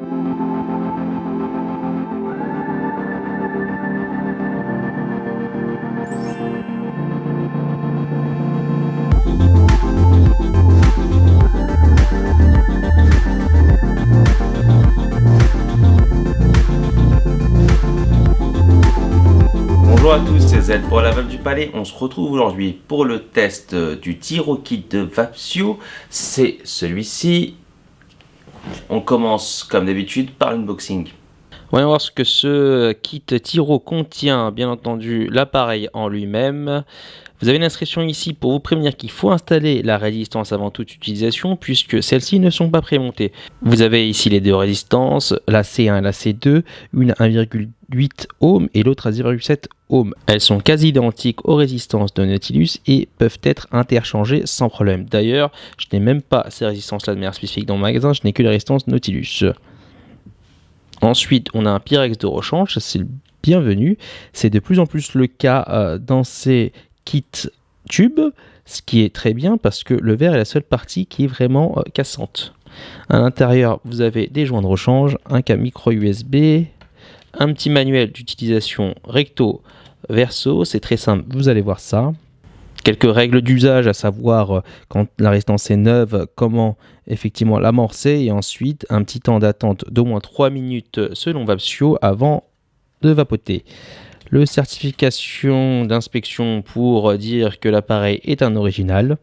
Bonjour à tous, c'est Z pour la Valve du Palais. On se retrouve aujourd'hui pour le test du Tyro Kit de Vapsio. C'est celui-ci. On commence comme d'habitude par l'unboxing. Voyons voir ce que ce kit Tyro contient. Bien entendu, l'appareil en lui-même. Vous avez une inscription ici pour vous prévenir qu'il faut installer la résistance avant toute utilisation puisque celles-ci ne sont pas prémontées. Vous avez ici les deux résistances, la C1 et la C2, une à 1,8 ohm et l'autre à 0,7 ohm. Elles sont quasi identiques aux résistances de Nautilus et peuvent être interchangées sans problème. D'ailleurs, je n'ai même pas ces résistances-là de manière spécifique dans le magasin, je n'ai que les résistances Nautilus. Ensuite, on a un Pyrex de rechange, c'est le bienvenu. C'est de plus en plus le cas dans ces kit tube, ce qui est très bien parce que le verre est la seule partie qui est vraiment cassante. À l'intérieur, vous avez des joints de rechange, un câble micro USB, un petit manuel d'utilisation recto verso, c'est très simple, vous allez voir ça. Quelques règles d'usage, à savoir quand la résistance est neuve, comment effectivement l'amorcer, et ensuite un petit temps d'attente d'au moins 3 minutes selon Vapsio avant de vapoter. Le certification d'inspection pour dire que l'appareil est un original.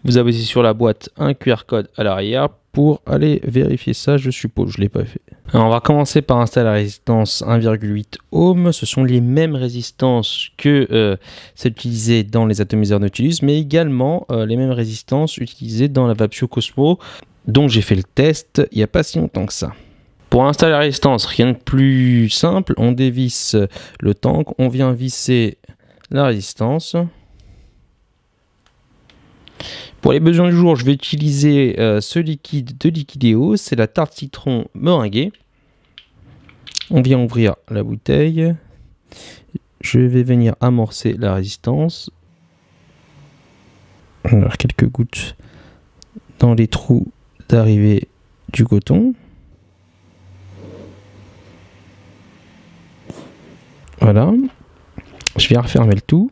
Vous avez aussi sur la boîte un QR code à l'arrière pour aller vérifier ça, je suppose, je ne l'ai pas fait. Alors on va commencer par installer la résistance 1,8 ohm. Ce sont les mêmes résistances que celles utilisées dans les atomiseurs Nautilus, mais également les mêmes résistances utilisées dans la Vapsio Cosmo, dont j'ai fait le test il n'y a pas si longtemps que ça. Pour installer la résistance, rien de plus simple, on dévisse le tank, on vient visser la résistance. Pour les besoins du jour, je vais utiliser ce liquide de Liquideo, c'est la tarte citron meringuée. On vient ouvrir la bouteille, je vais venir amorcer la résistance. Alors, quelques gouttes dans les trous d'arrivée du coton. Voilà, je viens refermer le tout.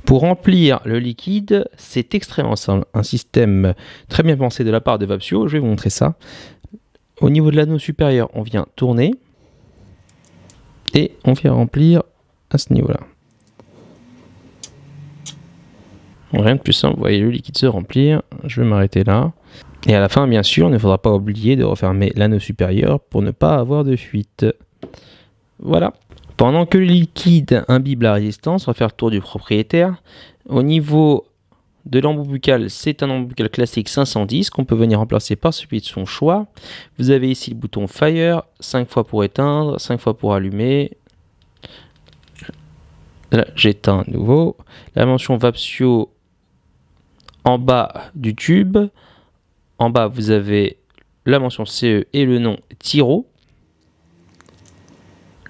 Pour remplir le liquide, c'est extrêmement simple. Un système très bien pensé de la part de Vapsio, je vais vous montrer ça. Au niveau de l'anneau supérieur, on vient tourner et on vient remplir à ce niveau-là. Rien de plus simple, vous voyez le liquide se remplir, je vais m'arrêter là. Et à la fin, bien sûr, il ne faudra pas oublier de refermer l'anneau supérieur pour ne pas avoir de fuite. Voilà. Pendant que le liquide imbibe la résistance, on va faire le tour du propriétaire. Au niveau de l'embout buccal, c'est un embout buccal classique 510 qu'on peut venir remplacer par celui de son choix. Vous avez ici le bouton Fire, 5 fois pour éteindre, 5 fois pour allumer. Là, j'éteins à nouveau. La mention Vapsio en bas du tube. En bas, vous avez la mention CE et le nom Tyro.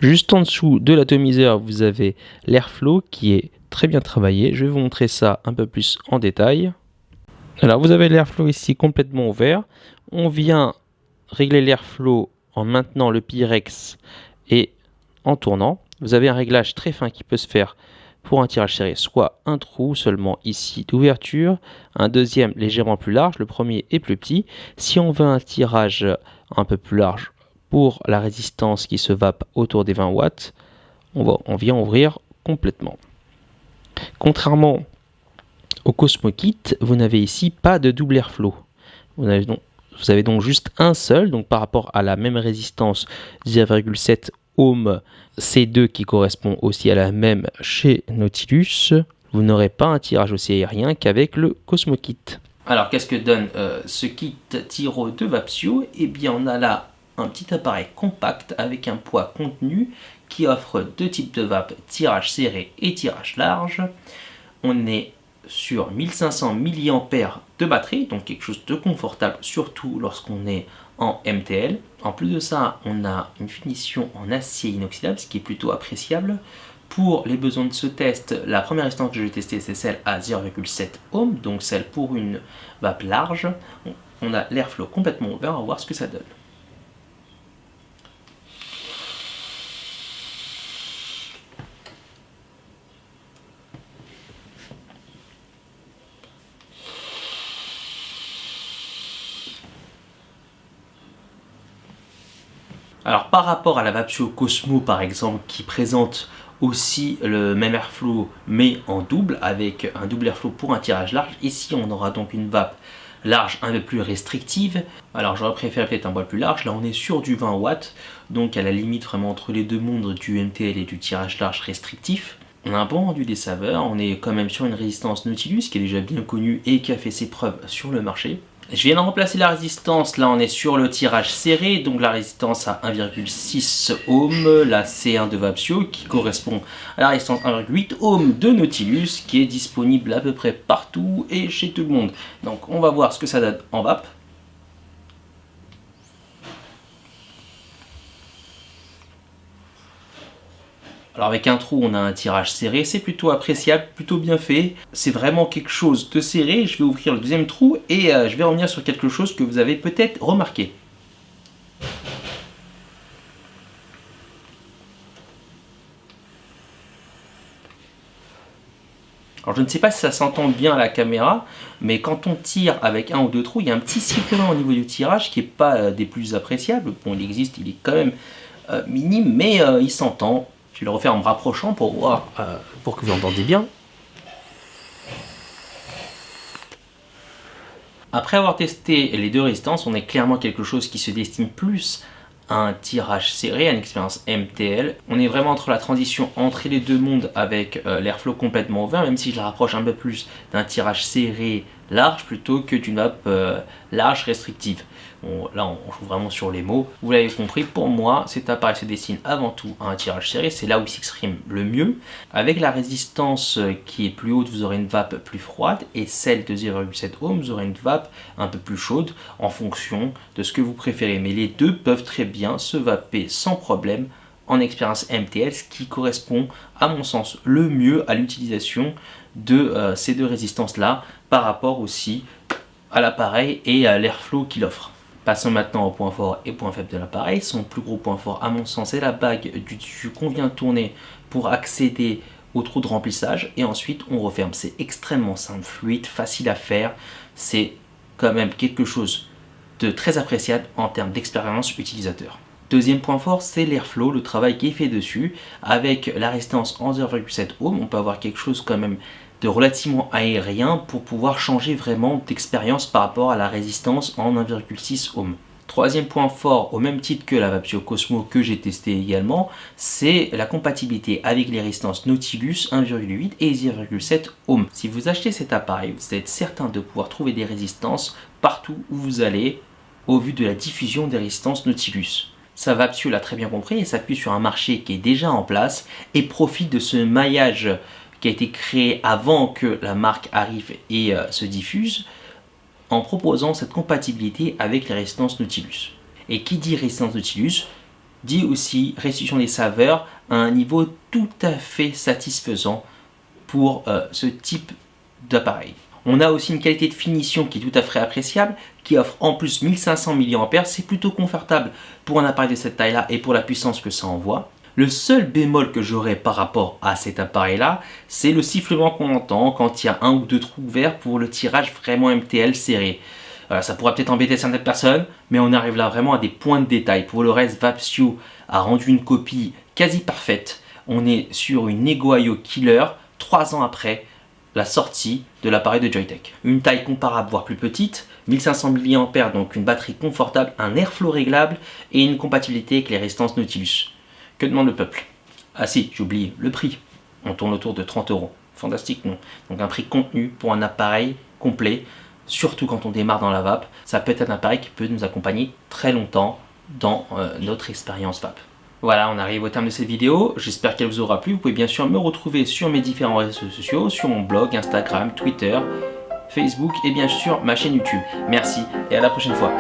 Juste en dessous de l'atomiseur, vous avez l'airflow qui est très bien travaillé. Je vais vous montrer ça un peu plus en détail. Alors, vous avez l'airflow ici complètement ouvert. On vient régler l'airflow en maintenant le Pyrex et en tournant. Vous avez un réglage très fin qui peut se faire pour un tirage serré, soit un trou seulement ici d'ouverture, un deuxième légèrement plus large, le premier est plus petit. Si on veut un tirage un peu plus large pour la résistance qui se vape autour des 20 watts, on vient ouvrir complètement. Contrairement au Cosmo Kit, vous n'avez ici pas de double airflow. Vous avez donc juste un seul, donc par rapport à la même résistance 0,7 ohm C2 qui correspond aussi à la même chez Nautilus, vous n'aurez pas un tirage aussi aérien qu'avec le Cosmo Kit. Alors qu'est-ce que donne ce kit Tyro de Vapsio? Eh bien on a là un petit appareil compact avec un poids contenu qui offre deux types de vape, tirage serré et tirage large. On est sur 1500 mAh de batterie, donc quelque chose de confortable, surtout lorsqu'on est en MTL. En plus de ça, on a une finition en acier inoxydable, ce qui est plutôt appréciable Pour les besoins de ce test, la première résistance que je vais tester, c'est celle à 0,7 ohm, donc celle pour une vape large. On a l'airflow complètement ouvert, on va voir ce que ça donne. Alors par rapport à la Vapsio Cosmo par exemple, qui présente aussi le même airflow mais en double, avec un double airflow pour un tirage large, ici on aura donc une vape large un peu plus restrictive. Alors j'aurais préféré peut-être un bois plus large, là on est sur du 20 watts, donc à la limite vraiment entre les deux mondes du MTL et du tirage large restrictif. On a un bon rendu des saveurs, on est quand même sur une résistance Nautilus qui est déjà bien connue et qui a fait ses preuves sur le marché. Je viens de remplacer la résistance, là on est sur le tirage serré, donc la résistance à 1,6 ohm, la C1 de Vapsio qui correspond à la résistance 1,8 ohm de Nautilus qui est disponible à peu près partout et chez tout le monde. Donc on va voir ce que ça donne en vape. Alors avec un trou, on a un tirage serré, c'est plutôt appréciable, plutôt bien fait. C'est vraiment quelque chose de serré. Je vais ouvrir le deuxième trou et je vais revenir sur quelque chose que vous avez peut-être remarqué. Alors je ne sais pas si ça s'entend bien à la caméra, mais quand on tire avec un ou deux trous, il y a un petit sifflement au niveau du tirage qui n'est pas des plus appréciables. Bon, il existe, il est quand même minime, mais il s'entend. Je vais le refaire en me rapprochant pour voir, pour que vous entendez bien. Après avoir testé les deux résistances, on est clairement quelque chose qui se destine plus à un tirage serré, à une expérience MTL. On est vraiment entre la transition entre les deux mondes avec l'airflow complètement ouvert, même si je la rapproche un peu plus d'un tirage serré large plutôt que d'une vape large restrictive. Bon, là on joue vraiment sur les mots. Vous l'avez compris, pour moi cet appareil se destine avant tout à un tirage serré, c'est là où il s'exprime le mieux. Avec la résistance qui est plus haute, vous aurez une vape plus froide, et celle de 0,7 ohm, vous aurez une vape un peu plus chaude en fonction de ce que vous préférez. Mais les deux peuvent très bien se vaper sans problème en expérience MTL, ce qui correspond à mon sens le mieux à l'utilisation de ces deux résistances là par rapport aussi à l'appareil et à l'airflow qu'il offre. Passons maintenant au point fort et point faible de l'appareil. Son plus gros point fort à mon sens est la bague du dessus qu'on vient tourner pour accéder au trou de remplissage et ensuite on referme. C'est extrêmement simple, fluide, facile à faire. C'est quand même quelque chose de très appréciable en termes d'expérience utilisateur. Deuxième point fort, c'est l'airflow, le travail qui est fait dessus. Avec la résistance en 0,7 ohm, on peut avoir quelque chose quand même de relativement aérien pour pouvoir changer vraiment d'expérience par rapport à la résistance en 1,6 ohm. Troisième point fort, au même titre que la Vapsio Cosmo que j'ai testé également, c'est la compatibilité avec les résistances Nautilus 1,8 et 0,7 ohm. Si vous achetez cet appareil, vous êtes certain de pouvoir trouver des résistances partout où vous allez au vu de la diffusion des résistances Nautilus. Ça, Vapsio l'a très bien compris et s'appuie sur un marché qui est déjà en place et profite de ce maillage qui a été créé avant que la marque arrive et se diffuse en proposant cette compatibilité avec les résistances Nautilus. Et qui dit résistance Nautilus dit aussi restitution des saveurs à un niveau tout à fait satisfaisant pour ce type d'appareil. On a aussi une qualité de finition qui est tout à fait appréciable, qui offre en plus 1500 mAh, c'est plutôt confortable pour un appareil de cette taille-là et pour la puissance que ça envoie. Le seul bémol que j'aurais par rapport à cet appareil-là, c'est le sifflement qu'on entend quand il y a un ou deux trous ouverts pour le tirage vraiment MTL serré. Ça pourrait peut-être embêter certaines personnes, mais on arrive là vraiment à des points de détail. Pour le reste, Vapsio a rendu une copie quasi parfaite. On est sur une Ego IO Killer 3 ans après la sortie de l'appareil de Joyetech. Une taille comparable, voire plus petite, 1500 mAh, donc une batterie confortable, un airflow réglable et une compatibilité avec les résistances Nautilus. Que demande le peuple? Ah si, j'ai oublié, le prix. On tourne autour de 30 €. Fantastique, non? Donc un prix contenu pour un appareil complet, surtout quand on démarre dans la vape. Ça peut être un appareil qui peut nous accompagner très longtemps dans notre expérience vape. Voilà, on arrive au terme de cette vidéo. J'espère qu'elle vous aura plu. Vous pouvez bien sûr me retrouver sur mes différents réseaux sociaux, sur mon blog, Instagram, Twitter, Facebook et bien sûr ma chaîne YouTube. Merci et à la prochaine fois.